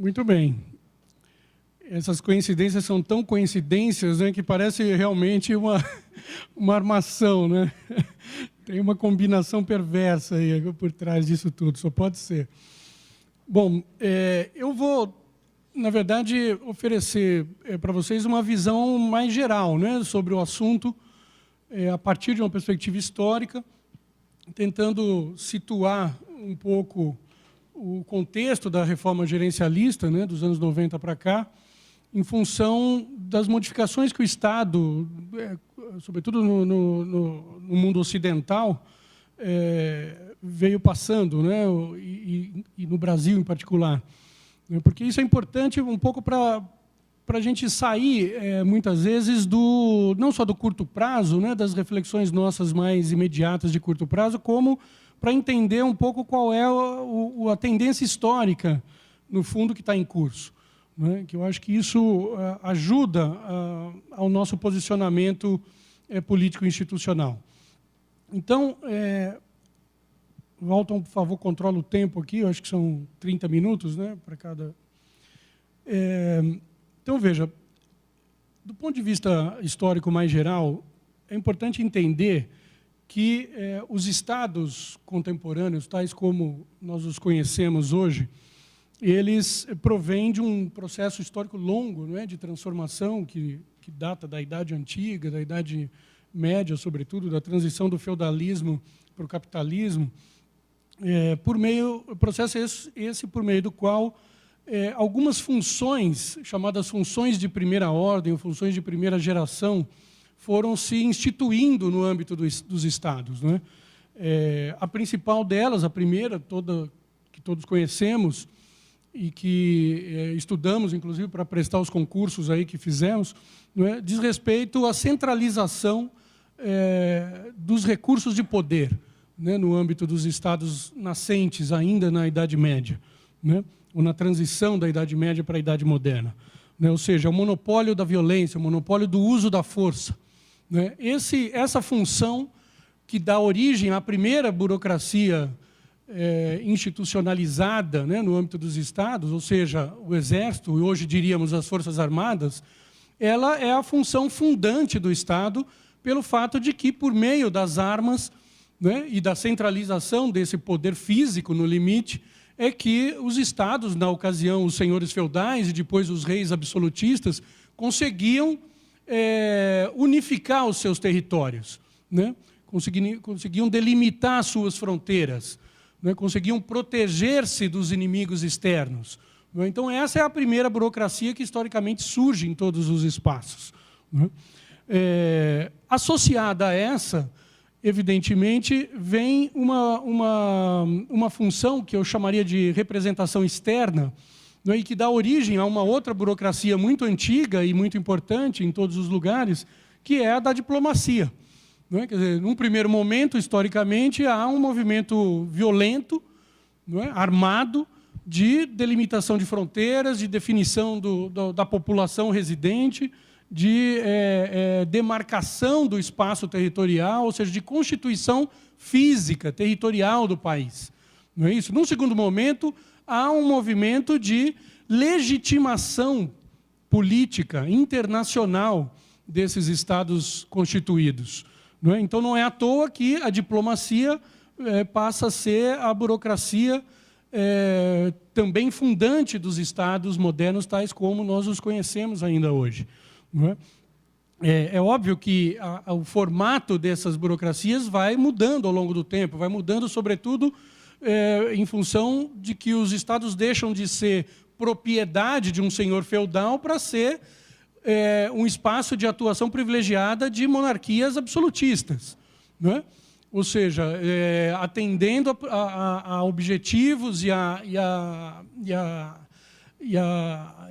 Muito bem. Essas coincidências são tão coincidências, né, que parece realmente uma armação, né? Tem uma combinação perversa aí por trás disso tudo, só pode ser. Bom, eu vou, na verdade, oferecer para vocês uma visão mais geral, né, sobre o assunto, a partir de uma perspectiva histórica, tentando situar um pouco o contexto da reforma gerencialista, né, dos anos 90 para cá, em função das modificações que o Estado, sobretudo no mundo ocidental, veio passando, né, e no Brasil em particular. Porque isso é importante um pouco para a gente sair, muitas vezes, não só do curto prazo, né, das reflexões nossas mais imediatas de curto prazo, como para entender um pouco qual é a tendência histórica, no fundo, que está em curso. Né, que eu acho que isso ajuda ao nosso posicionamento político-institucional. Então, Walton, por favor, controla o tempo aqui, eu acho que são 30 minutos, né, para cada... Então, veja, do ponto de vista histórico mais geral, é importante entender que os estados contemporâneos, tais como nós os conhecemos hoje, eles provêm de um processo histórico longo, não é, de transformação que data da Idade Antiga, da Idade Média, sobretudo, da transição do feudalismo para o capitalismo, processo esse por meio do qual algumas funções, chamadas funções de primeira ordem, ou funções de primeira geração, foram se instituindo no âmbito dos estados. Não é? A principal delas, a primeira, que todos conhecemos, e que estudamos, inclusive, para prestar os concursos aí que fizemos, não é? Diz respeito à centralização dos recursos de poder, né, no âmbito dos estados nascentes, ainda na Idade Média, né, ou na transição da Idade Média para a Idade Moderna. Né, ou seja, o monopólio da violência, o monopólio do uso da força. Né, essa função que dá origem à primeira burocracia institucionalizada, né, no âmbito dos estados, ou seja, o Exército, e hoje diríamos as Forças Armadas, ela é a função fundante do Estado, pelo fato de que, por meio das armas, né, e da centralização desse poder físico no limite, é que os estados, na ocasião os senhores feudais e depois os reis absolutistas, conseguiam unificar os seus territórios, né, conseguiam delimitar as suas fronteiras, né, conseguiam proteger-se dos inimigos externos. Né? Então, essa é a primeira burocracia que, historicamente, surge em todos os espaços. Né? Associada a essa, evidentemente, vem uma função que eu chamaria de representação externa, né, e que dá origem a uma outra burocracia muito antiga e muito importante em todos os lugares, que é a da diplomacia. Não é? Quer dizer, num primeiro momento, historicamente, há um movimento violento, não é? Armado, de delimitação de fronteiras, de definição da população residente, de demarcação do espaço territorial, ou seja, de constituição física, territorial do país. Não é isso? Num segundo momento, há um movimento de legitimação política internacional desses estados constituídos. Não é? Então, não é à toa que a diplomacia passa a ser a burocracia também fundante dos estados modernos, tais como nós os conhecemos ainda hoje. Não é? É óbvio que o formato dessas burocracias vai mudando ao longo do tempo, vai mudando, sobretudo, em função de que os estados deixam de ser propriedade de um senhor feudal para ser um espaço de atuação privilegiada de monarquias absolutistas. Não é? Ou seja, atendendo a objetivos e a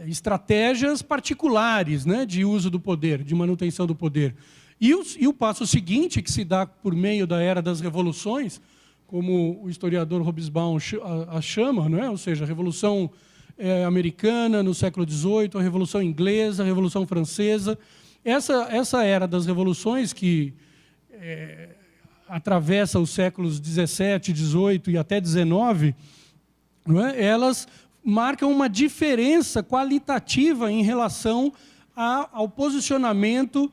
estratégias particulares, né, de uso do poder, de manutenção do poder. E o passo seguinte, que se dá por meio da Era das Revoluções, como o historiador Hobsbawm a chama, não é? Ou seja, a Revolução Americana no século XVIII, a Revolução Inglesa, a Revolução Francesa. Essa Era das Revoluções, que atravessa os séculos XVII, XVIII e até XIX, não é? Elas marcam uma diferença qualitativa em relação ao posicionamento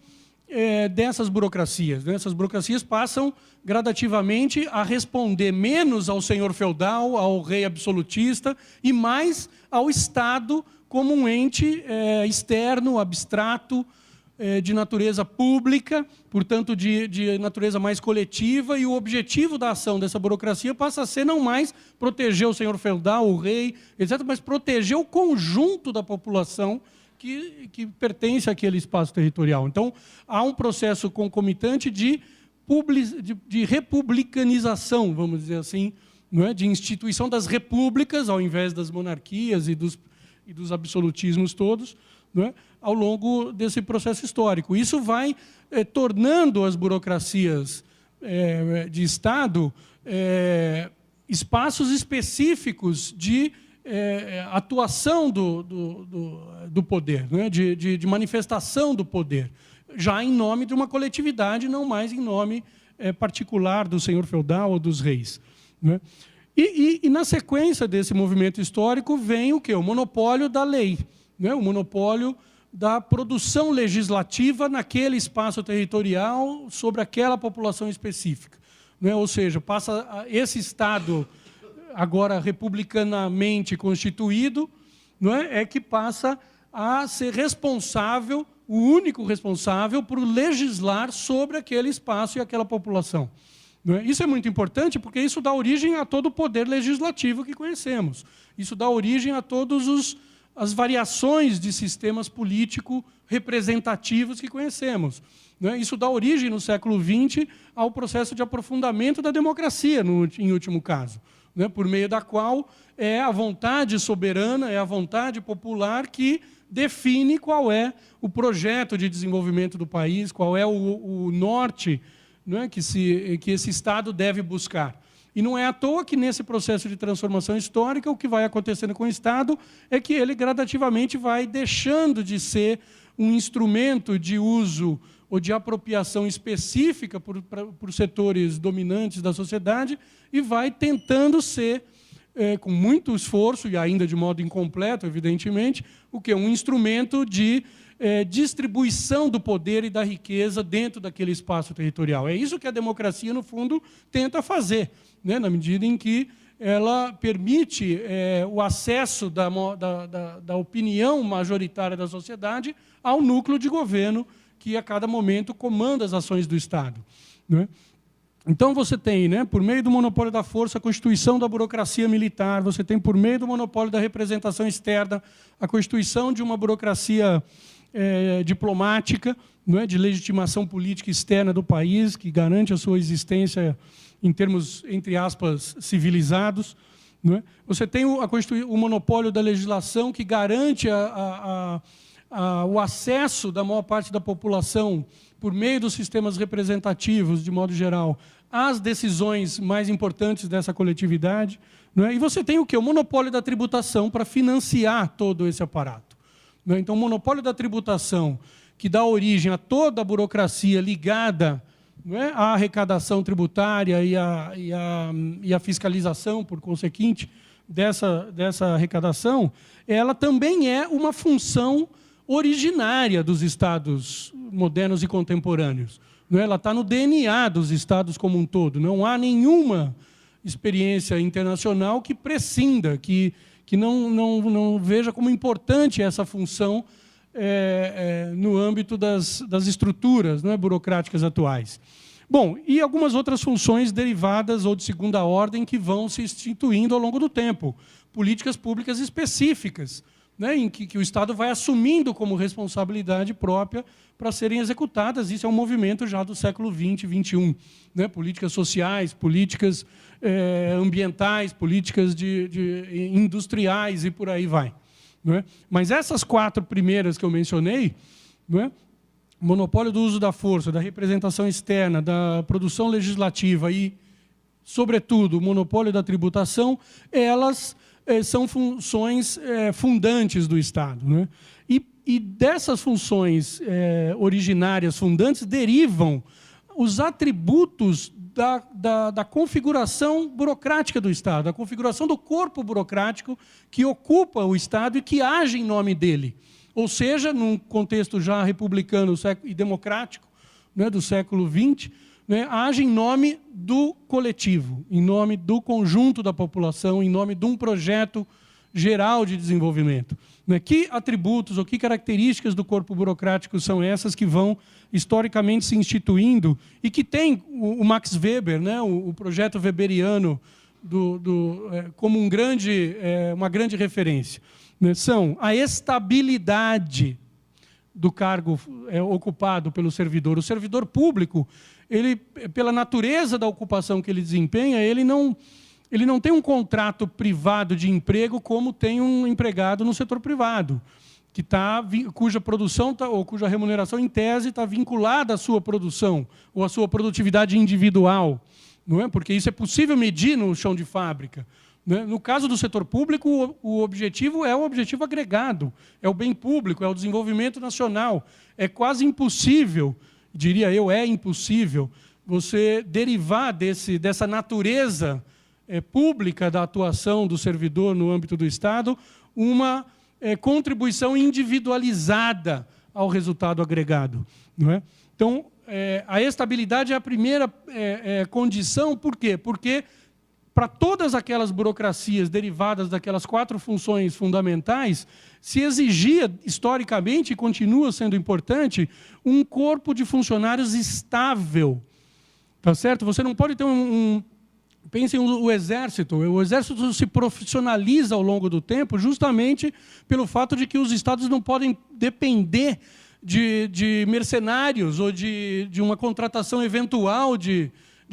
dessas burocracias. Né? Essas burocracias passam gradativamente a responder menos ao senhor feudal, ao rei absolutista, e mais ao Estado como um ente externo, abstrato, de natureza pública, portanto, de natureza mais coletiva, e o objetivo da ação dessa burocracia passa a ser não mais proteger o senhor feudal, o rei, etc., mas proteger o conjunto da população que pertence àquele espaço territorial. Então, há um processo concomitante de republicanização, vamos dizer assim, não é? De instituição das repúblicas, ao invés das monarquias e dos absolutismos todos, não é? Ao longo desse processo histórico. Isso vai tornando as burocracias de Estado espaços específicos de atuação do poder, né? de manifestação do poder, já em nome de uma coletividade, não mais em nome particular do senhor feudal ou dos reis. Né? E na sequência desse movimento histórico vem o quê? O monopólio da lei, né? O monopólio da produção legislativa naquele espaço territorial sobre aquela população específica. Né? Ou seja, passa esse Estado, agora republicanamente constituído, não é que passa a ser responsável, o único responsável por legislar sobre aquele espaço e aquela população. Não é? Isso é muito importante porque isso dá origem a todo o poder legislativo que conhecemos. Isso dá origem a todas as variações de sistemas políticos representativos que conhecemos. Né? Isso dá origem, no século XX, ao processo de aprofundamento da democracia, em último caso, né? Por meio da qual é a vontade soberana, é a vontade popular que define qual é o projeto de desenvolvimento do país, qual é o norte, né, que esse Estado deve buscar. E não é à toa que, nesse processo de transformação histórica, o que vai acontecendo com o Estado é que ele gradativamente vai deixando de ser um instrumento de uso ou de apropriação específica por setores dominantes da sociedade e vai tentando ser, com muito esforço, e ainda de modo incompleto, evidentemente, o que é um instrumento de distribuição do poder e da riqueza dentro daquele espaço territorial. É isso que a democracia, no fundo, tenta fazer, né? Na medida em que ela permite o acesso da opinião majoritária da sociedade ao núcleo de governo que, a cada momento, comanda as ações do Estado. Né? Então, você tem, né, por meio do monopólio da força, a constituição da burocracia militar, você tem, por meio do monopólio da representação externa, a constituição de uma burocracia diplomática, não é, de legitimação política externa do país, que garante a sua existência em termos, entre aspas, civilizados. Não é? Você tem o monopólio da legislação, que garante o acesso da maior parte da população, por meio dos sistemas representativos, de modo geral, às decisões mais importantes dessa coletividade. Não é? E você tem o quê? O monopólio da tributação para financiar todo esse aparato. Não é? Então, o monopólio da tributação, que dá origem a toda a burocracia ligada, não é, à arrecadação tributária e à fiscalização, por consequente, dessa arrecadação, ela também é uma função originária dos Estados modernos e contemporâneos. Não é? Ela está no DNA dos Estados como um todo. Não há nenhuma experiência internacional que prescinda, que não veja como importante essa função no âmbito das estruturas, não é, burocráticas atuais. Bom, e algumas outras funções derivadas ou de segunda ordem que vão se instituindo ao longo do tempo. Políticas públicas específicas, né, em que o Estado vai assumindo como responsabilidade própria para serem executadas. Isso é um movimento já do século XX e XXI. Né, políticas sociais, políticas ambientais, políticas industriais e por aí vai. Não é? Mas essas 4 primeiras que eu mencionei, não é? Monopólio do uso da força, da representação externa, da produção legislativa e, sobretudo, o monopólio da tributação, elas são funções fundantes do Estado. Né? E dessas funções originárias fundantes derivam os atributos da configuração burocrática do Estado, da configuração do corpo burocrático que ocupa o Estado e que age em nome dele. Ou seja, num contexto já republicano e democrático, né, do século XX, né, age em nome do coletivo, em nome do conjunto da população, em nome de um projeto geral de desenvolvimento. Né? Que atributos ou que características do corpo burocrático são essas que vão historicamente se instituindo e que tem o Max Weber, né, o projeto weberiano, como uma grande referência? Né? São a estabilidade do cargo ocupado pelo servidor. O servidor público, ele, pela natureza da ocupação que ele desempenha, ele não tem um contrato privado de emprego como tem um empregado no setor privado, cuja produção ou cuja remuneração, em tese, está vinculada à sua produção ou à sua produtividade individual, não é? Porque isso é possível medir no chão de fábrica. Né? No caso do setor público, o objetivo é o objetivo agregado, é o bem público, é o desenvolvimento nacional. É quase impossível, diria eu, é impossível, você derivar dessa natureza pública da atuação do servidor no âmbito do Estado uma contribuição individualizada ao resultado agregado. Não é? Então, a estabilidade é a primeira condição. Por quê? Porque para todas aquelas burocracias derivadas daquelas 4 funções fundamentais, se exigia, historicamente, e continua sendo importante, um corpo de funcionários estável. Tá certo? Você não pode ter Pensem o Exército. O Exército se profissionaliza ao longo do tempo justamente pelo fato de que os Estados não podem depender de mercenários ou de uma contratação eventual de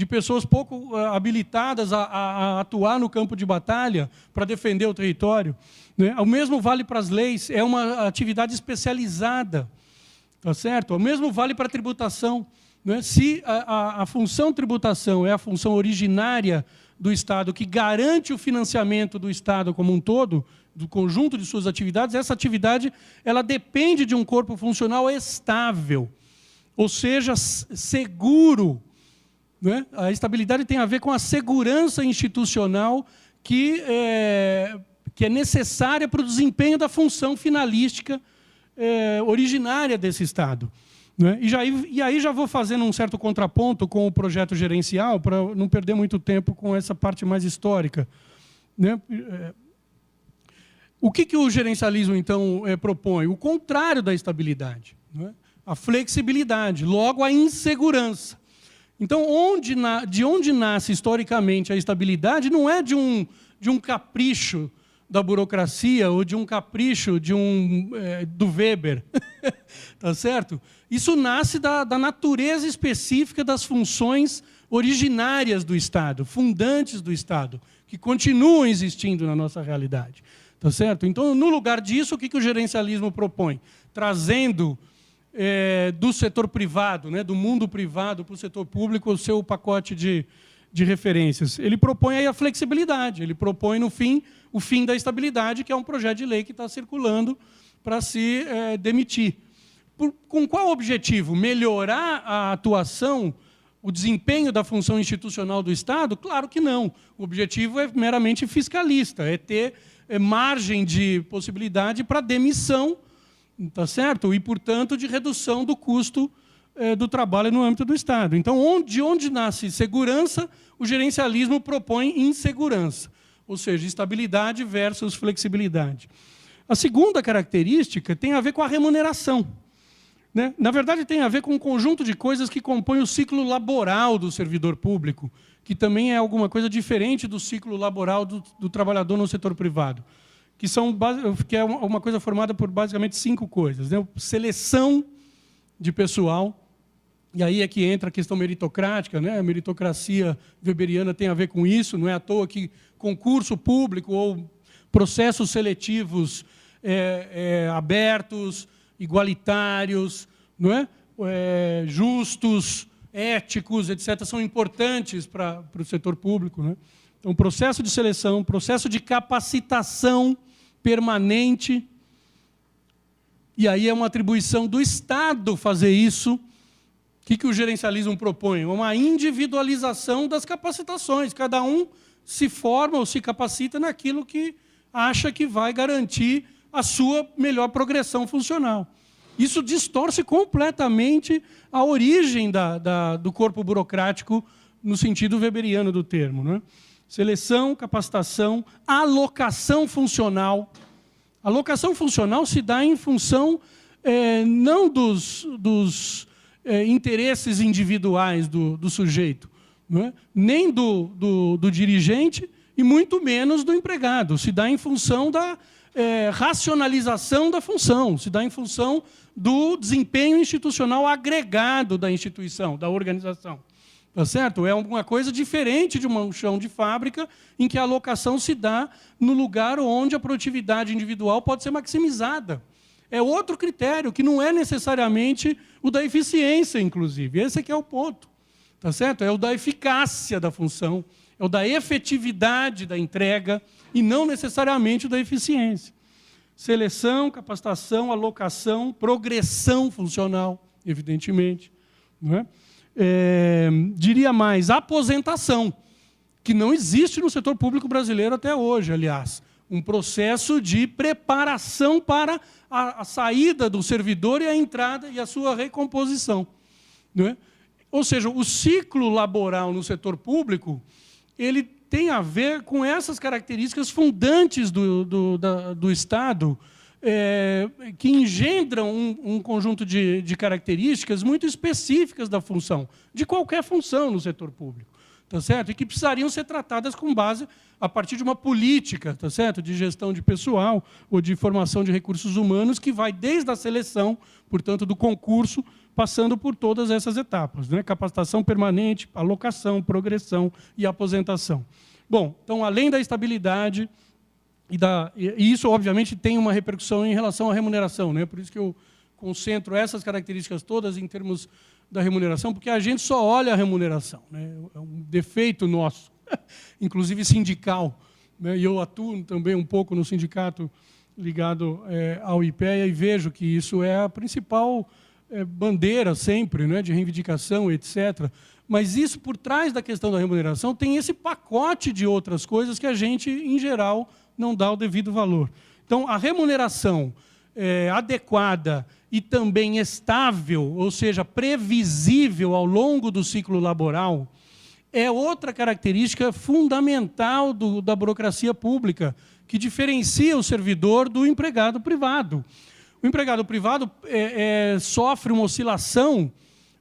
pessoas pouco habilitadas a atuar no campo de batalha para defender o território. Né? O mesmo vale para as leis, é uma atividade especializada. Tá certo? O mesmo vale para a tributação. Né? Se a função tributação é a função originária do Estado, que garante o financiamento do Estado como um todo, do conjunto de suas atividades, essa atividade ela depende de um corpo funcional estável, ou seja, seguro. Né? A estabilidade tem a ver com a segurança institucional que é necessária para o desempenho da função finalística originária desse Estado. Né? E aí já vou fazendo um certo contraponto com o projeto gerencial, para não perder muito tempo com essa parte mais histórica. Né? O que o gerencialismo, então, propõe? O contrário da estabilidade. Né? A flexibilidade, logo a insegurança. Então, de onde nasce historicamente a estabilidade não é de um capricho da burocracia ou de um capricho do Weber. Tá certo? Isso nasce da natureza específica das funções originárias do Estado, fundantes do Estado, que continuam existindo na nossa realidade. Tá certo? Então, no lugar disso, o que o gerencialismo propõe? Trazendo do setor privado, né, do mundo privado para o setor público, o seu pacote de referências. Ele propõe aí a flexibilidade, ele propõe, no fim, o fim da estabilidade, que é um projeto de lei que está circulando para se demitir. Com qual objetivo? Melhorar a atuação, o desempenho da função institucional do Estado? Claro que não. O objetivo é meramente fiscalista, é ter margem de possibilidade para demissão, tá certo? E, portanto, de redução do custo do trabalho no âmbito do Estado. Então, de onde nasce segurança, o gerencialismo propõe insegurança, ou seja, estabilidade versus flexibilidade. A segunda característica tem a ver com a remuneração. Né? Na verdade, tem a ver com um conjunto de coisas que compõem o ciclo laboral do servidor público, que também é alguma coisa diferente do ciclo laboral do trabalhador no setor privado, que é uma coisa formada por basicamente 5 coisas. Né? Seleção de pessoal, e aí é que entra a questão meritocrática, né? A meritocracia weberiana tem a ver com isso, não é à toa que concurso público ou processos seletivos abertos, igualitários, não é? Justos, éticos, etc., são importantes para o setor público. Né? Então, processo de seleção, processo de capacitação permanente, e aí é uma atribuição do Estado fazer isso, que o gerencialismo propõe? Uma individualização das capacitações. Cada um se forma ou se capacita naquilo que acha que vai garantir a sua melhor progressão funcional. Isso distorce completamente a origem do corpo burocrático no sentido weberiano do termo, né? Seleção, capacitação, alocação funcional. A alocação funcional se dá em função não dos interesses individuais do sujeito, não é? Nem do dirigente e muito menos do empregado. Se dá em função da racionalização da função, se dá em função do desempenho institucional agregado da instituição, da organização. Tá certo? É uma coisa diferente de um chão de fábrica em que a alocação se dá no lugar onde a produtividade individual pode ser maximizada. É outro critério, que não é necessariamente o da eficiência, inclusive. Esse aqui é o ponto. Tá certo? É o da eficácia da função, é o da efetividade da entrega, e não necessariamente o da eficiência. Seleção, capacitação, alocação, progressão funcional, evidentemente. Não é? Diria mais, aposentação, que não existe no setor público brasileiro até hoje, aliás. Um processo de preparação para a saída do servidor e a entrada e a sua recomposição. Não é? Ou seja, o ciclo laboral no setor público, ele tem a ver com essas características fundantes do Estado, que engendram um conjunto de características muito específicas da função, de qualquer função no setor público, tá certo? E que precisariam ser tratadas com base a partir de uma política, tá certo? De gestão de pessoal ou de formação de recursos humanos que vai desde a seleção, portanto, do concurso, passando por todas essas etapas, né? Capacitação permanente, alocação, progressão e aposentação. Bom, então, além da estabilidade, e isso, obviamente, tem uma repercussão em relação à remuneração, né? Por isso que eu concentro essas características todas em termos da remuneração, porque a gente só olha a remuneração, né? É um defeito nosso, inclusive sindical, né? E eu atuo também um pouco no sindicato ligado ao IPEA e vejo que isso é a principal bandeira sempre, né? De reivindicação, etc. Mas isso, por trás da questão da remuneração, tem esse pacote de outras coisas que a gente, em geral, não dá o devido valor. Então, a remuneração adequada e também estável, ou seja, previsível ao longo do ciclo laboral, é outra característica fundamental da burocracia pública, que diferencia o servidor do empregado privado. O empregado privado sofre uma oscilação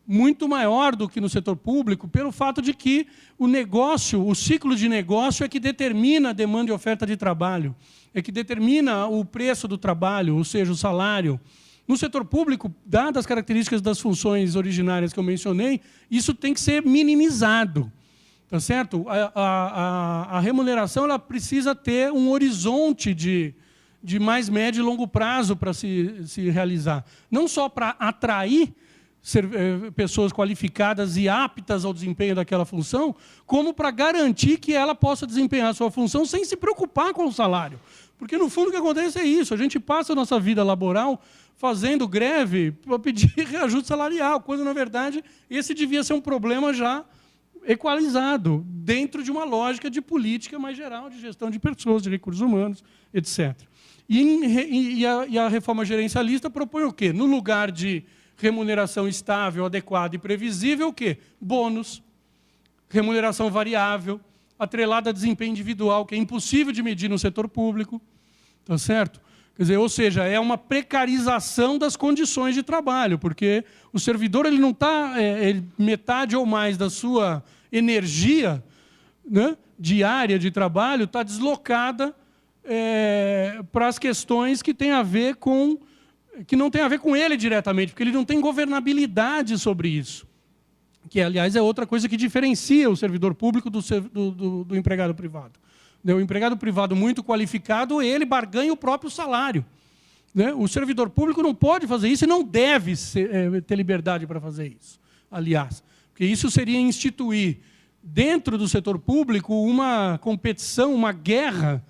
muito maior do que no setor público, pelo fato de que o ciclo de negócio é que determina a demanda e oferta de trabalho, é que determina o preço do trabalho, ou seja, o salário. No setor público, dadas as características das funções originárias que eu mencionei, isso tem que ser minimizado. Tá certo? A remuneração ela precisa ter um horizonte de mais médio e longo prazo para se realizar. Não só para atrair pessoas qualificadas e aptas ao desempenho daquela função, como para garantir que ela possa desempenhar a sua função sem se preocupar com o salário. Porque, no fundo, o que acontece é isso. A gente passa a nossa vida laboral fazendo greve para pedir reajuste salarial, quando, na verdade, esse devia ser um problema já equalizado, dentro de uma lógica de política mais geral, de gestão de pessoas, de recursos humanos, etc. E a reforma gerencialista propõe o quê? No lugar de remuneração estável, adequada e previsível, o quê? Bônus, remuneração variável, atrelada a desempenho individual, que é impossível de medir no setor público, tá certo? Quer dizer, ou seja, é uma precarização das condições de trabalho, porque o servidor ele não está, metade ou mais da sua energia, né, diária de trabalho está deslocada para as questões que têm a ver com que não tem a ver com ele diretamente, porque ele não tem governabilidade sobre isso. Que, aliás, é outra coisa que diferencia o servidor público do empregado privado. O empregado privado muito qualificado, ele barganha o próprio salário. O servidor público não pode fazer isso e não deve ter liberdade para fazer isso, aliás. Porque isso seria instituir, dentro do setor público, uma competição, uma guerra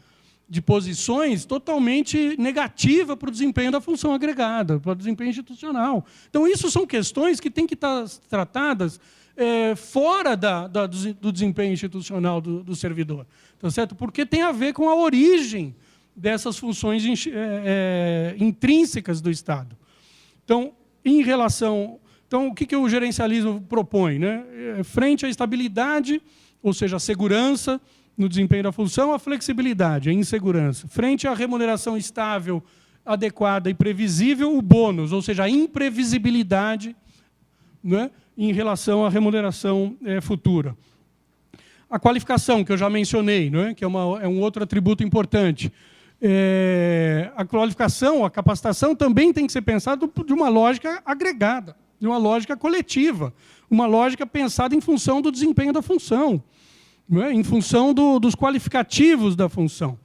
de posições totalmente negativa para o desempenho da função agregada, para o desempenho institucional. Então, isso são questões que têm que estar tratadas fora do desempenho institucional do servidor, tá certo? Porque tem a ver com a origem dessas funções intrínsecas do Estado. Então, o que o gerencialismo propõe, né? Frente à estabilidade, ou seja, a segurança no desempenho da função, a flexibilidade, a insegurança. Frente à remuneração estável, adequada e previsível, o bônus, ou seja, a imprevisibilidade, né, em relação à remuneração futura. A qualificação, que eu já mencionei, né, que é um outro atributo importante. A qualificação, a capacitação também tem que ser pensada de uma lógica agregada, de uma lógica coletiva, uma lógica pensada em função do desempenho da função, não é? Em função dos qualificativos da função.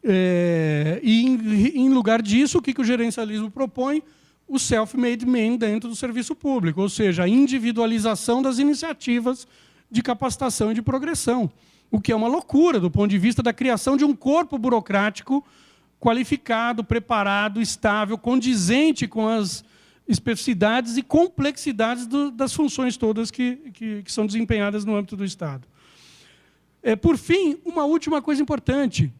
E, em lugar disso, o que o gerencialismo propõe? O self-made man dentro do serviço público, ou seja, a individualização das iniciativas de capacitação e de progressão, o que é uma loucura do ponto de vista da criação de um corpo burocrático qualificado, preparado, estável, condizente com as especificidades e complexidades das funções todas que são desempenhadas no âmbito do Estado. Por fim, uma última coisa importante,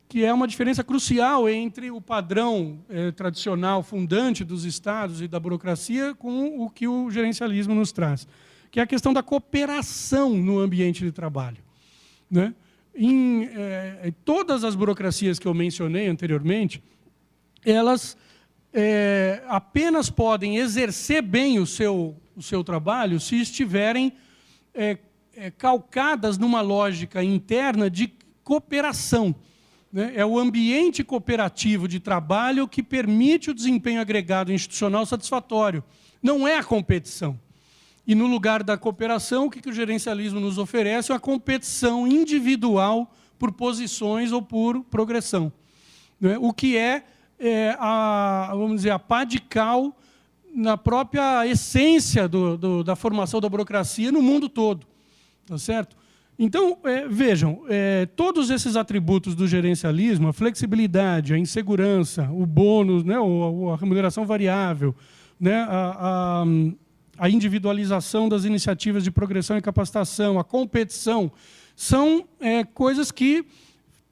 que é uma diferença crucial entre o padrão tradicional fundante dos Estados e da burocracia com o que o gerencialismo nos traz, que é a questão da cooperação no ambiente de trabalho, né? Em todas as burocracias que eu mencionei anteriormente, elas apenas podem exercer bem o seu trabalho se estiverem calcadas numa lógica interna de cooperação, né? É o ambiente cooperativo de trabalho que permite o desempenho agregado institucional satisfatório, não é a competição. E, no lugar da cooperação, o que o gerencialismo nos oferece é a competição individual por posições ou por progressão, né? O que vamos dizer, a pá de cal na própria essência da formação da burocracia no mundo todo. Tá certo? Então, vejam, todos esses atributos do gerencialismo, a flexibilidade, a insegurança, o bônus, né, a remuneração variável, né, a individualização das iniciativas de progressão e capacitação, a competição, são coisas que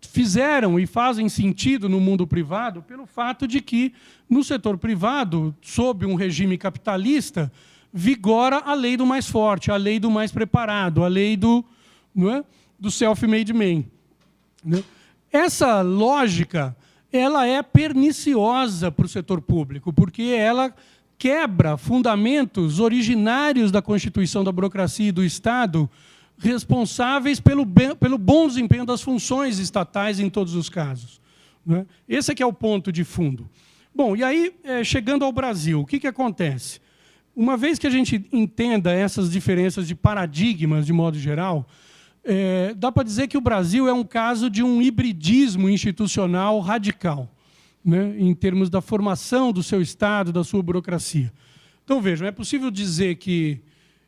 fizeram e fazem sentido no mundo privado pelo fato de que, no setor privado, sob um regime capitalista, vigora a lei do mais forte, a lei do mais preparado, a lei do self-made man, né? Essa lógica ela é perniciosa para o setor público, porque ela quebra fundamentos originários da Constituição da burocracia e do Estado, responsáveis pelo bom desempenho das funções estatais em todos os casos, né? Esse é que é o ponto de fundo. Bom, e aí, chegando ao Brasil, o que acontece? Uma vez que a gente entenda essas diferenças de paradigmas, de modo geral, dá para dizer que o Brasil é um caso de um hibridismo institucional radical, né, em termos da formação do seu Estado, da sua burocracia. Então, vejam, é possível dizer que,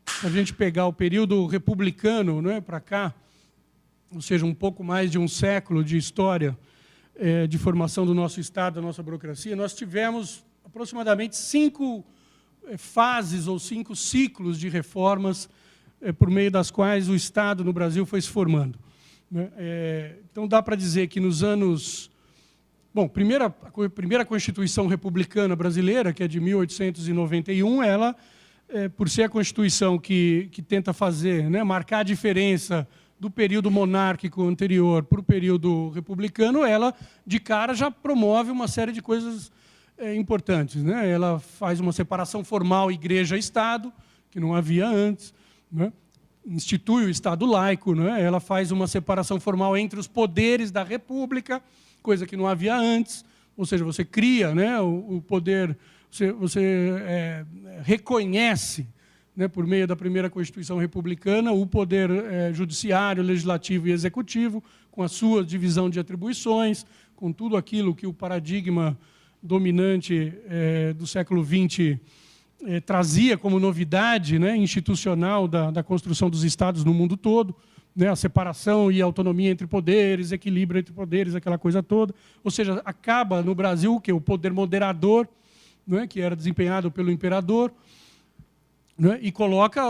se a gente pegar o período republicano, né, para cá, ou seja, um pouco mais de um século de história de formação do nosso Estado, da nossa burocracia, nós tivemos aproximadamente 5 fases ou 5 ciclos de reformas por meio das quais o Estado no Brasil foi se formando, né? Então, dá para dizer que nos anos... Bom, a primeira Constituição Republicana Brasileira, que é de 1891, ela, por ser a Constituição que tenta fazer, né, marcar a diferença do período monárquico anterior para o período republicano, ela, de cara, já promove uma série de coisas importantes, né? Ela faz uma separação formal igreja-Estado, que não havia antes, né? Institui o Estado laico, né? Ela faz uma separação formal entre os poderes da República, coisa que não havia antes, ou seja, você cria, né, o poder, você reconhece, né, por meio da primeira Constituição republicana, o poder judiciário, legislativo e executivo, com a sua divisão de atribuições, com tudo aquilo que o paradigma dominante do século XX trazia como novidade, né, institucional da construção dos Estados no mundo todo, né, a separação e a autonomia entre poderes, equilíbrio entre poderes, aquela coisa toda. Ou seja, acaba no Brasil o poder moderador, né, que era desempenhado pelo imperador, né, e coloca,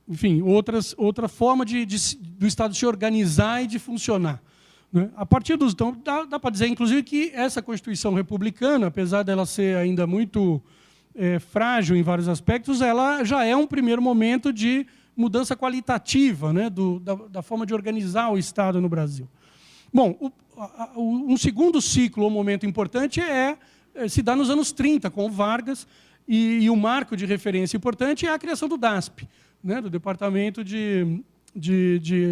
enfim, outra forma do Estado se organizar e de funcionar. Né? A partir dos... Então, dá para dizer, inclusive, que essa Constituição republicana, apesar dela ser ainda muito frágil em vários aspectos, ela já é um primeiro momento de mudança qualitativa, né, da forma de organizar o Estado no Brasil. Bom, um segundo ciclo, ou momento importante, se dá nos anos 30, com o Vargas, e o marco de referência importante é a criação do DASP, né, do Departamento de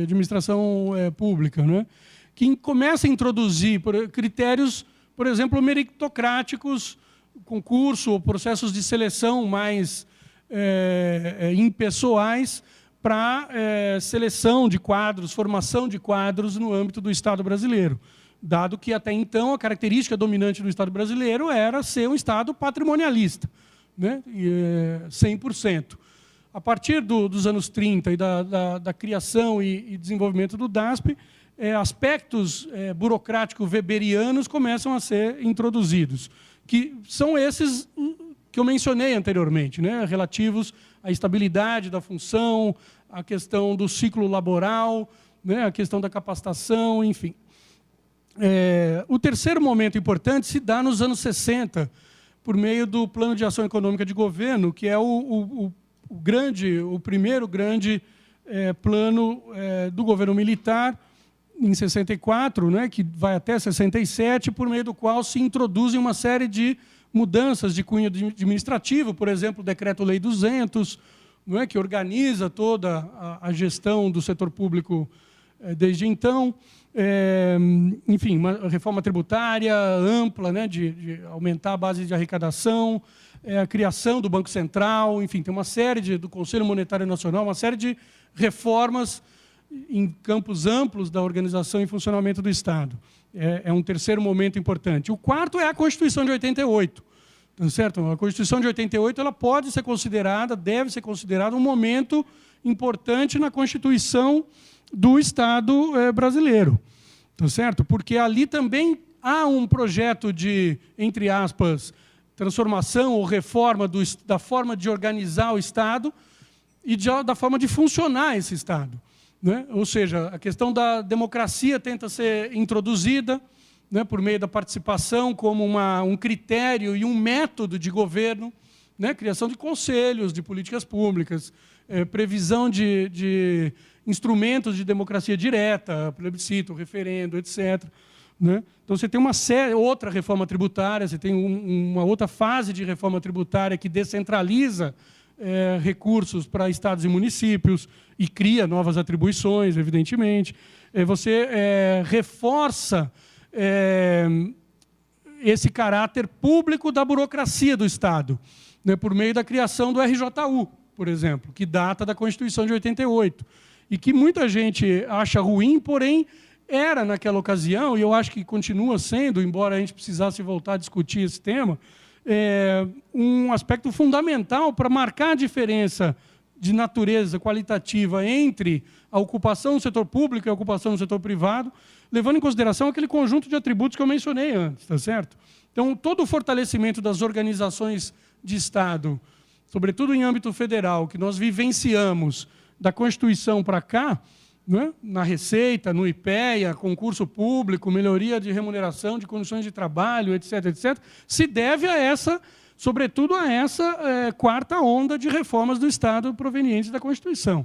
Administração Pública, né, que começa a introduzir critérios, por exemplo, meritocráticos, concurso ou processos de seleção mais impessoais para seleção de quadros, formação de quadros no âmbito do Estado brasileiro, dado que, até então, a característica dominante do Estado brasileiro era ser um Estado patrimonialista, né, 100%. A partir dos anos 30 e da criação e desenvolvimento do DASP, aspectos burocráticos weberianos começam a ser introduzidos, que são esses que eu mencionei anteriormente, né, relativos à estabilidade da função, à questão do ciclo laboral, né, a questão da capacitação, enfim. O terceiro momento importante se dá nos anos 60, por meio do Plano de Ação Econômica de Governo, que é o primeiro grande plano do governo militar, em 64, né, que vai até 67, por meio do qual se introduzem uma série de mudanças de cunho administrativo, por exemplo, o Decreto-Lei 200, não é, que organiza toda a gestão do setor público desde então. Enfim, uma reforma tributária ampla, né, de aumentar a base de arrecadação, a criação do Banco Central, enfim, tem uma série do Conselho Monetário Nacional, uma série de reformas em campos amplos da organização e funcionamento do Estado. É um terceiro momento importante. O quarto é a Constituição de 88. Tá certo? A Constituição de 88 ela pode ser considerada, deve ser considerada um momento importante na Constituição do Estado brasileiro. Tá certo? Porque ali também há um projeto de, entre aspas, transformação ou reforma da forma de organizar o Estado e da forma de funcionar esse Estado. Né? Ou seja, a questão da democracia tenta ser introduzida, né, por meio da participação como um critério e um método de governo, né, criação de conselhos de políticas públicas, previsão de instrumentos de democracia direta, plebiscito, referendo, etc. Né? Então, você tem outra reforma tributária, você tem uma outra fase de reforma tributária que descentraliza recursos para estados e municípios e cria novas atribuições, evidentemente. Você reforça esse caráter público da burocracia do Estado, né, por meio da criação do RJU, por exemplo, que data da Constituição de 88, e que muita gente acha ruim, porém era, naquela ocasião, e eu acho que continua sendo, embora a gente precisasse voltar a discutir esse tema, um aspecto fundamental para marcar a diferença de natureza qualitativa entre a ocupação no setor público e a ocupação no setor privado, levando em consideração aquele conjunto de atributos que eu mencionei antes, tá certo? Então, todo o fortalecimento das organizações de Estado, sobretudo em âmbito federal, que nós vivenciamos da Constituição para cá, né, na Receita, no IPEA, concurso público, melhoria de remuneração, de condições de trabalho, etc., etc., se deve a sobretudo a essa quarta onda de reformas do Estado provenientes da Constituição.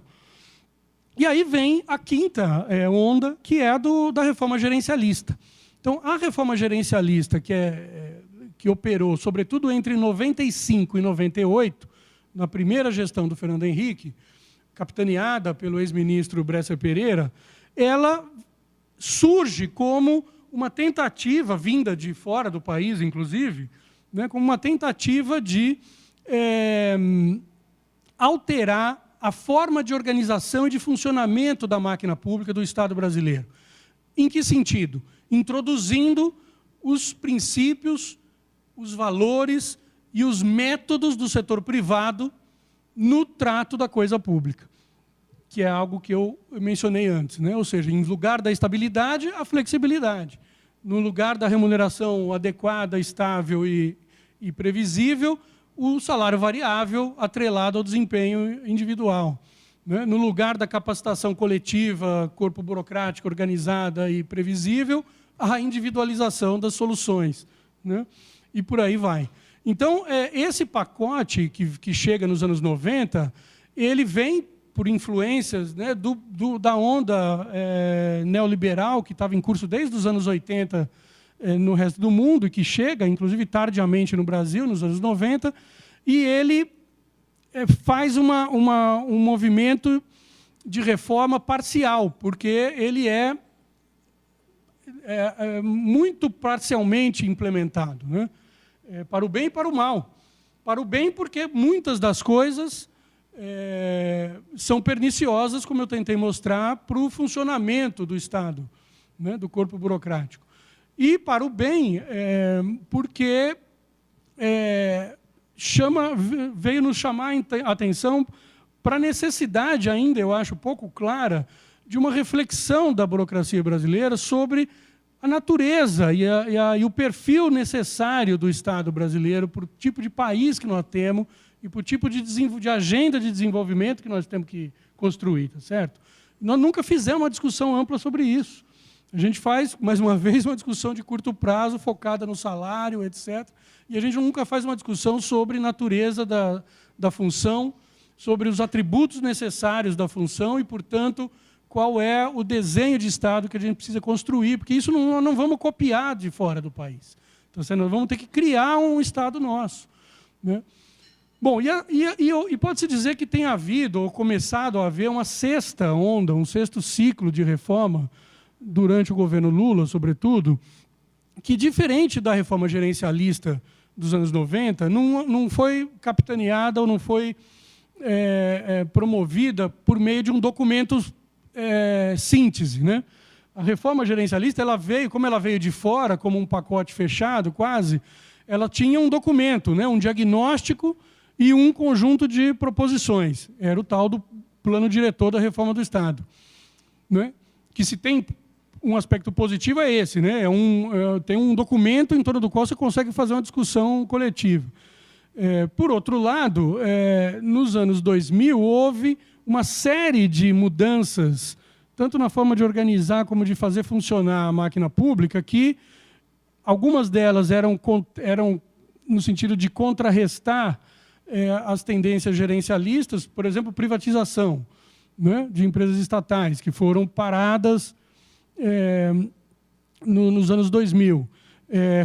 E aí vem a quinta onda, que é a da reforma gerencialista. Então, a reforma gerencialista que operou, sobretudo entre 95 e 98, na primeira gestão do Fernando Henrique, capitaneada pelo ex-ministro Bresser Pereira, ela surge como uma tentativa, vinda de fora do país, inclusive, né, como uma tentativa de alterar a forma de organização e de funcionamento da máquina pública do Estado brasileiro. Em que sentido? Introduzindo os princípios, os valores e os métodos do setor privado no trato da coisa pública. que é algo que eu mencionei antes, né? Ou seja, em lugar da estabilidade, a flexibilidade. No lugar da remuneração adequada, estável e previsível, o salário variável atrelado ao desempenho individual. Né? No lugar da capacitação coletiva, corpo burocrático, organizada e previsível, a individualização das soluções. Né? E por aí vai. Então, esse pacote que chega nos anos 90, ele vem por influências, né, da onda neoliberal que estava em curso desde os anos 80 no resto do mundo, e que chega, inclusive, tardiamente no Brasil, nos anos 90, e ele faz um movimento de reforma parcial, porque ele é muito parcialmente implementado, né? Para o bem e para o mal. Para o bem, porque muitas das coisas são perniciosas, como eu tentei mostrar, para o funcionamento do Estado, né, do corpo burocrático. E para o bem, porque veio nos chamar a atenção para a necessidade ainda, eu acho, pouco clara, de uma reflexão da burocracia brasileira sobre a natureza e o perfil necessário do Estado brasileiro para o tipo de país que nós temos e para o tipo de agenda de desenvolvimento que nós temos que construir, tá certo? Nós nunca fizemos uma discussão ampla sobre isso. A gente faz, mais uma vez, uma discussão de curto prazo, focada no salário, etc. E a gente nunca faz uma discussão sobre natureza da função, sobre os atributos necessários da função e, portanto, qual é o desenho de Estado que a gente precisa construir, porque isso não vamos copiar de fora do país. Então, nós vamos ter que criar um Estado nosso. Né? Bom, e pode-se dizer que tem havido, ou começado a haver, uma sexta onda, um sexto ciclo de reforma, durante o governo Lula, sobretudo, que, diferente da reforma gerencialista dos anos 90, não foi capitaneada ou não foi promovida por meio de um documento síntese. Né? A reforma gerencialista, como ela veio de fora, como um pacote fechado, quase, ela tinha um documento, né? Um diagnóstico e um conjunto de proposições. Era o tal do plano diretor da reforma do Estado. Né? Que se tem um aspecto positivo é esse, né? Tem um documento em torno do qual você consegue fazer uma discussão coletiva. Por outro lado, nos anos 2000, houve uma série de mudanças, tanto na forma de organizar como de fazer funcionar a máquina pública, que algumas delas eram no sentido de contrarrestar as tendências gerencialistas, por exemplo, privatização, né, de empresas estatais, que foram paradas nos anos 2000.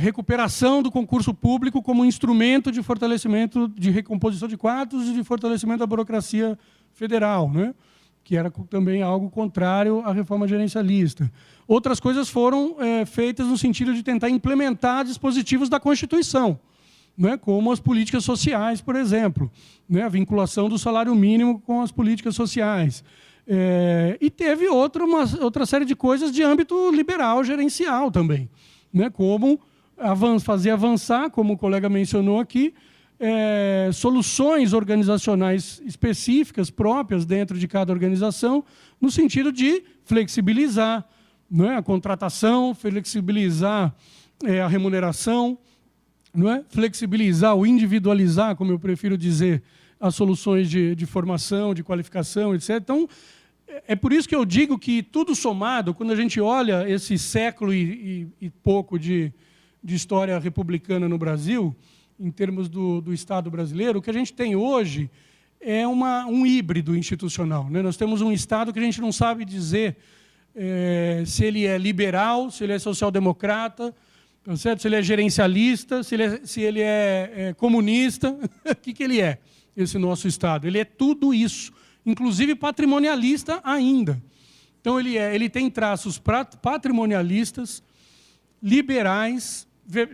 Recuperação do concurso público como instrumento de fortalecimento, de recomposição de quadros e de fortalecimento da burocracia federal, né? Que era também algo contrário à reforma gerencialista. Outras coisas foram feitas no sentido de tentar implementar dispositivos da Constituição, né? Como as políticas sociais, por exemplo, né? A vinculação do salário mínimo com as políticas sociais. E teve outra série de coisas de âmbito liberal, gerencial também, né? Como fazer avançar, como o colega mencionou aqui, soluções organizacionais específicas, próprias dentro de cada organização, no sentido de flexibilizar, né, a contratação, flexibilizar a remuneração, não é? Flexibilizar ou individualizar, como eu prefiro dizer, as soluções de formação, de qualificação, etc. Então, é por isso que eu digo que, tudo somado, quando a gente olha esse século e pouco de história republicana no Brasil, em termos do Estado brasileiro, o que a gente tem hoje é um híbrido institucional, né? Nós temos um Estado que a gente não sabe dizer se ele é liberal, se ele é social-democrata, tá certo? Se ele é gerencialista, se ele é comunista. O que ele é, esse nosso Estado? Ele é tudo isso, inclusive patrimonialista ainda. Então, ele tem traços patrimonialistas, liberais,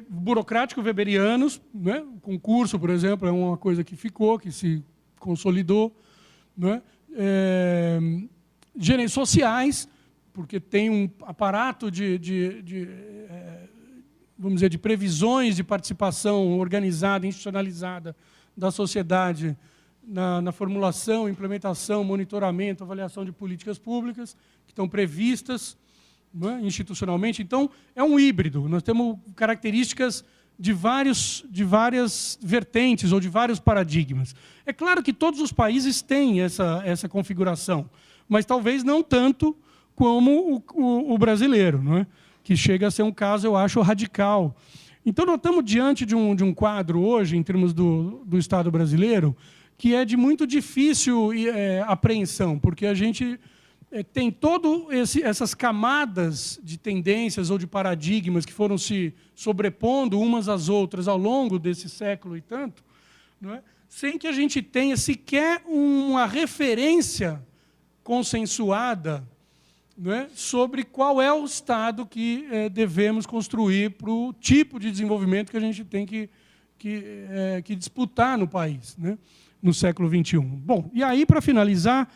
burocrático-weberianos, né? O concurso, por exemplo, é uma coisa que ficou, que se consolidou, né? Sociais, porque tem um aparato vamos dizer, de previsões de participação organizada, institucionalizada da sociedade na formulação, implementação, monitoramento, avaliação de políticas públicas, que estão previstas, né, institucionalmente. Então, é um híbrido. Nós temos características de várias vertentes ou de vários paradigmas. É claro que todos os países têm essa configuração, mas talvez não tanto como o brasileiro, não é? Que chega a ser um caso, eu acho, radical. Então, nós estamos diante de um quadro hoje, em termos do Estado brasileiro, que é de muito difícil apreensão, porque a gente tem todas essas camadas de tendências ou de paradigmas que foram se sobrepondo umas às outras ao longo desse século e tanto, não é? Sem que a gente tenha sequer uma referência consensuada, não é, sobre qual é o Estado que devemos construir para o tipo de desenvolvimento que a gente tem que disputar no país, né, no século XXI. Bom, e aí, para finalizar,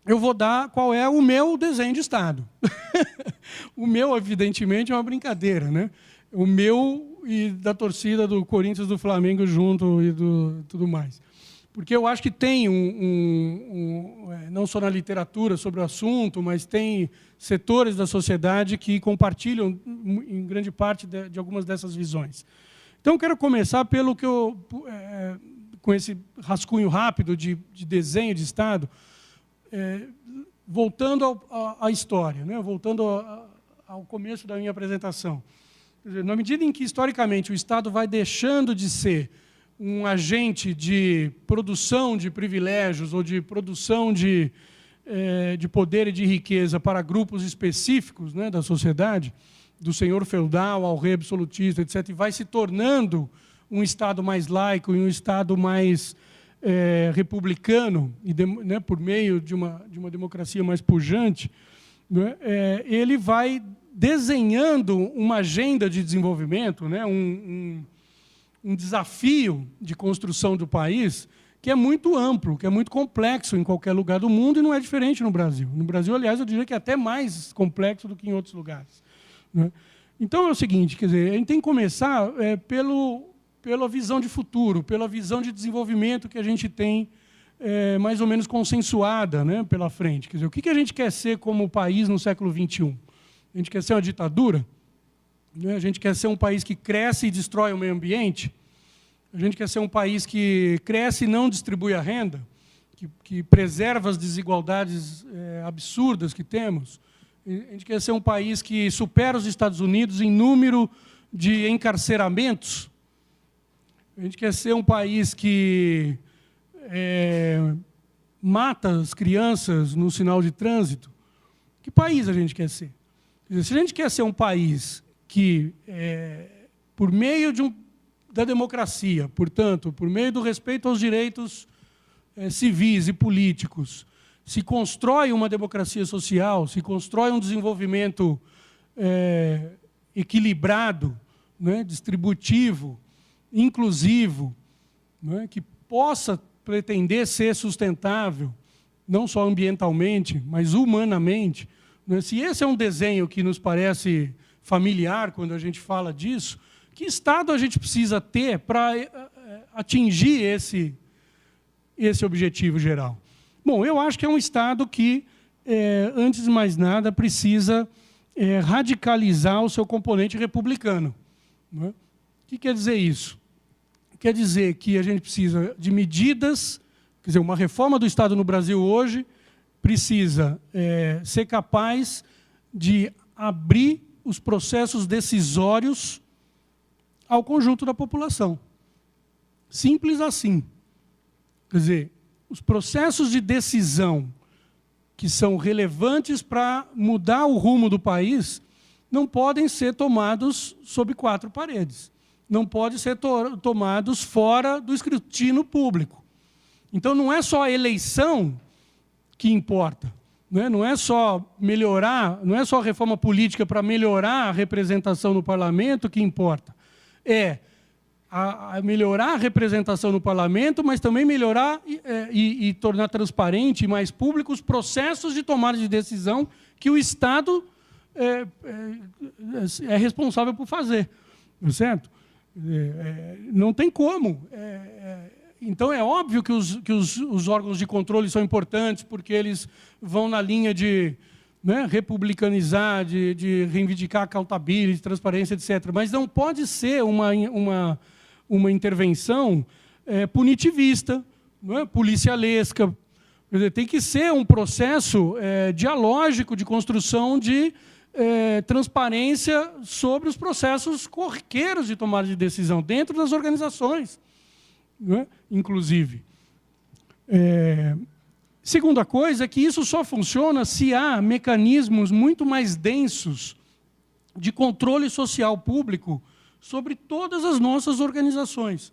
eu vou dar qual é o meu desenho de Estado. O meu, evidentemente, é uma brincadeira, né? O meu e da torcida do Corinthians, do Flamengo junto e tudo mais. Porque eu acho que tem não só na literatura sobre o assunto, mas tem setores da sociedade que compartilham, em grande parte, de algumas dessas visões. Então, eu quero começar pelo que com esse rascunho rápido de desenho de Estado, voltando à história, né? Voltando ao começo da minha apresentação. Quer dizer, na medida em que, historicamente, o Estado vai deixando de ser um agente de produção de privilégios ou de produção de poder e de riqueza para grupos específicos, né, da sociedade, do senhor feudal ao rei absolutista, etc., e vai se tornando um Estado mais laico e um Estado mais republicano, né, por meio de uma democracia mais pujante, né, ele vai desenhando uma agenda de desenvolvimento, né, um desafio de construção do país que é muito amplo, que é muito complexo em qualquer lugar do mundo e não é diferente no Brasil. No Brasil, aliás, eu diria que é até mais complexo do que em outros lugares, né? Então, é o seguinte, quer dizer, a gente tem que começar pela visão de futuro, pela visão de desenvolvimento que a gente tem mais ou menos consensuada, né, pela frente. Quer dizer, o que a gente quer ser como país no século XXI? A gente quer ser uma ditadura? A gente quer ser um país que cresce e destrói o meio ambiente? A gente quer ser um país que cresce e não distribui a renda? Que preserva as desigualdades absurdas que temos? A gente quer ser um país que supera os Estados Unidos em número de encarceramentos? A gente quer ser um país que mata as crianças no sinal de trânsito? Que país a gente quer ser? Quer dizer, se a gente quer ser um país que, por meio da democracia, portanto, por meio do respeito aos direitos civis e políticos, se constrói uma democracia social, se constrói um desenvolvimento equilibrado, né, distributivo, inclusivo, né, que possa pretender ser sustentável, não só ambientalmente, mas humanamente, né, se esse é um desenho que nos parece familiar quando a gente fala disso, que Estado a gente precisa ter para atingir esse objetivo geral? Bom, eu acho que é um Estado que, antes de mais nada, precisa radicalizar o seu componente republicano, né? O que quer dizer isso? Quer dizer que a gente precisa de medidas, quer dizer, uma reforma do Estado no Brasil hoje precisa ser capaz de abrir os processos decisórios ao conjunto da população. Simples assim. Quer dizer, os processos de decisão que são relevantes para mudar o rumo do país não podem ser tomados sob quatro paredes. Não podem ser tomados fora do escrutínio público. Então, não é só a eleição que importa. Não é só melhorar, não é só a reforma política para melhorar a representação no parlamento que importa. A melhorar a representação no parlamento, mas também melhorar e tornar transparente e mais público os processos de tomada de decisão que o Estado é responsável por fazer. Certo? Não tem como Então, é óbvio que os órgãos de controle são importantes, porque eles vão na linha de, né, republicanizar, de reivindicar accountability, transparência, etc. Mas não pode ser uma intervenção punitivista, não é? Policialesca. Quer dizer, tem que ser um processo dialógico de construção de transparência sobre os processos corriqueiros de tomada de decisão, dentro das organizações, não é? Inclusive. Segunda coisa é que isso só funciona se há mecanismos muito mais densos de controle social público sobre todas as nossas organizações,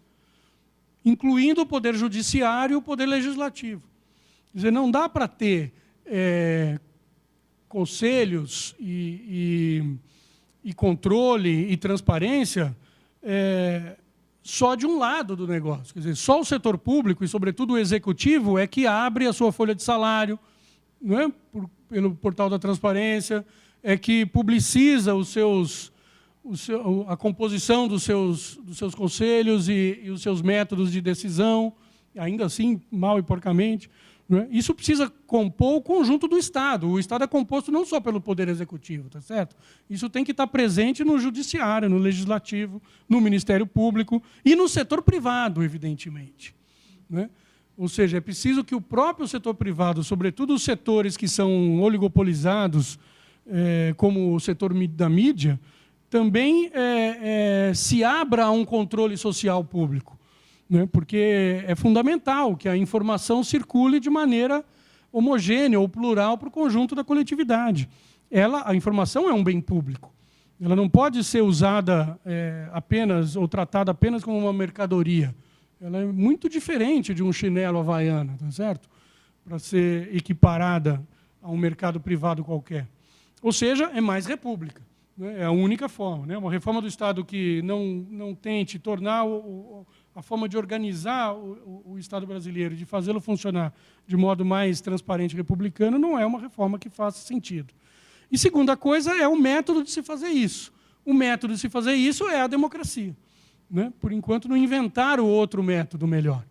incluindo o poder judiciário e o poder legislativo. Quer dizer, não dá para ter conselhos e controle e transparência só de um lado do negócio. Quer dizer, só o setor público, e sobretudo o executivo, é que abre a sua folha de salário, não é? Pelo portal da transparência, é que publiciza a composição dos seus conselhos e os seus métodos de decisão, ainda assim, mal e porcamente. Não é? Isso precisa compor o conjunto do Estado. O Estado é composto não só pelo Poder Executivo, tá certo? Isso tem que estar presente no Judiciário, no Legislativo, no Ministério Público e no setor privado, evidentemente. Né? Ou seja, é preciso que o próprio setor privado, sobretudo os setores que são oligopolizados, como o setor da mídia, também se abra a um controle social público. Né? Porque é fundamental que a informação circule de maneira homogênea ou plural para o conjunto da coletividade. A informação é um bem público. Ela não pode ser usada apenas ou tratada apenas como uma mercadoria. Ela é muito diferente de um chinelo havaiano, tá certo? Para ser equiparada a um mercado privado qualquer. Ou seja, é mais república. Né? É a única forma. Né? Uma reforma do Estado que não tente tornar a forma de organizar o Estado brasileiro, de fazê-lo funcionar de modo mais transparente e republicano, não é uma reforma que faça sentido. E segunda coisa é o método de se fazer isso. O método de se fazer isso é a democracia. Né? Por enquanto, não inventaram outro método melhor.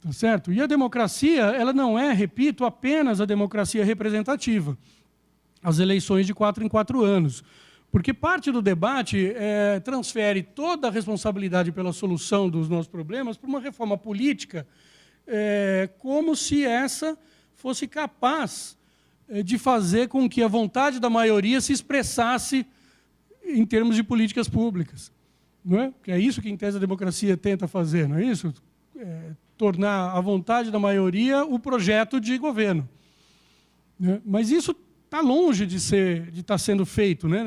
Tá certo? E a democracia, ela não é, repito, apenas a democracia representativa. As eleições de 4 em 4 anos. Porque parte do debate transfere toda a responsabilidade pela solução dos nossos problemas para uma reforma política, como se essa fosse capaz de fazer com que a vontade da maioria se expressasse em termos de políticas públicas. Não é? Que é isso que, em tese, a democracia tenta fazer, não é isso? Tornar a vontade da maioria o projeto de governo. Né? Mas isso está longe de estar sendo feito, né?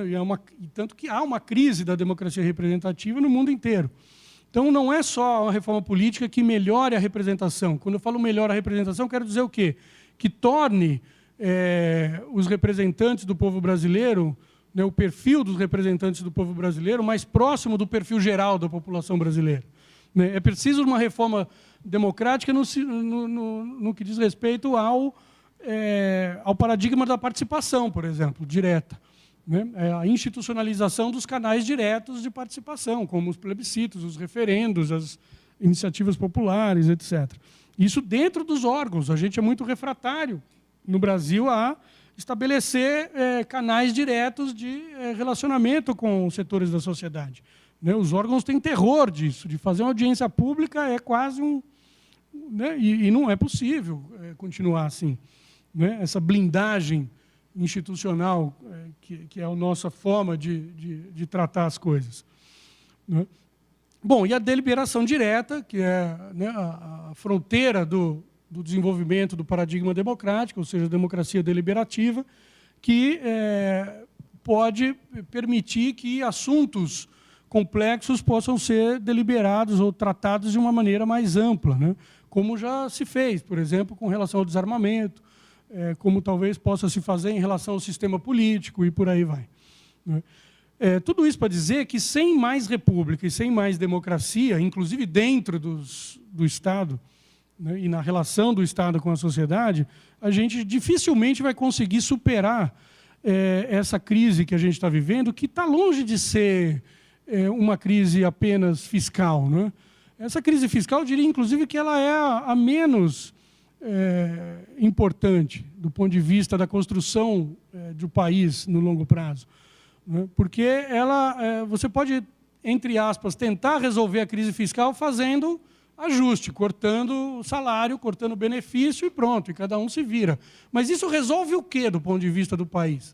Tanto que há uma crise da democracia representativa no mundo inteiro. Então, não é só uma reforma política que melhore a representação. Quando eu falo melhora a representação, quero dizer o quê? Que torne os representantes do povo brasileiro, né, o perfil dos representantes do povo brasileiro, mais próximo do perfil geral da população brasileira. Né? É preciso uma reforma democrática no que diz respeito ao paradigma da participação, por exemplo, direta. Né? A institucionalização dos canais diretos de participação, como os plebiscitos, os referendos, as iniciativas populares, etc. Isso dentro dos órgãos. A gente é muito refratário, no Brasil, a estabelecer canais diretos de relacionamento com os setores da sociedade. Né? Os órgãos têm terror disso, de fazer uma audiência pública é quase um... Né? E não é possível continuar assim. Né? Essa blindagem institucional, que é a nossa forma de tratar as coisas. Né? Bom, e a deliberação direta, que é, né, a fronteira do desenvolvimento do paradigma democrático, ou seja, a democracia deliberativa, que pode permitir que assuntos complexos possam ser deliberados ou tratados de uma maneira mais ampla, né? Como já se fez, por exemplo, com relação ao desarmamento, como talvez possa se fazer em relação ao sistema político e por aí vai. Né? Tudo isso para dizer que sem mais república e sem mais democracia, inclusive dentro do Estado, né, e na relação do Estado com a sociedade, a gente dificilmente vai conseguir superar essa crise que a gente está vivendo, que está longe de ser uma crise apenas fiscal. Né? Essa crise fiscal, eu diria, inclusive, que ela é a menos importante do ponto de vista da construção do país no longo prazo, né? Porque você pode, entre aspas, tentar resolver a crise fiscal fazendo ajuste, cortando o salário, cortando o benefício e pronto, e cada um se vira. Mas isso resolve o quê do ponto de vista do país?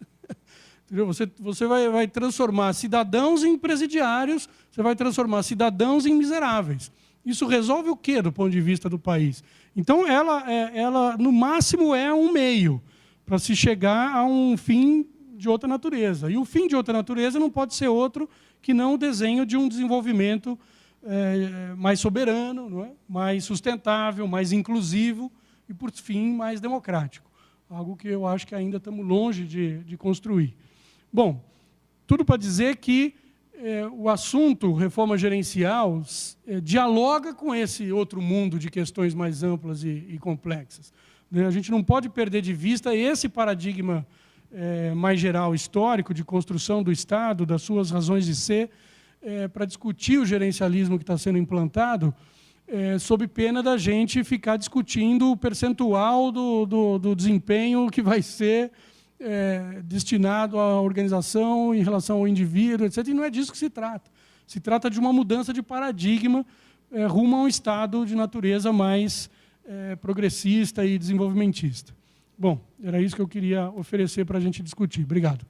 Entendeu? Você vai transformar cidadãos em presidiários, você vai transformar cidadãos em miseráveis. Isso resolve o quê do ponto de vista do país? Então, ela no máximo, é um meio para se chegar a um fim de outra natureza. E o fim de outra natureza não pode ser outro que não o desenho de um desenvolvimento mais soberano, não é? Mais sustentável, mais inclusivo e, por fim, mais democrático. Algo que eu acho que ainda estamos longe de construir. Bom, tudo para dizer que o assunto reforma gerencial dialoga com esse outro mundo de questões mais amplas e complexas, né? A gente não pode perder de vista esse paradigma mais geral, histórico, de construção do Estado, das suas razões de ser, para discutir o gerencialismo que está sendo implantado, sob pena da gente ficar discutindo o percentual do desempenho que vai ser destinado à organização em relação ao indivíduo, etc. E não é disso que se trata. Se trata de uma mudança de paradigma rumo a um Estado de natureza mais progressista e desenvolvimentista. Bom, era isso que eu queria oferecer para a gente discutir. Obrigado.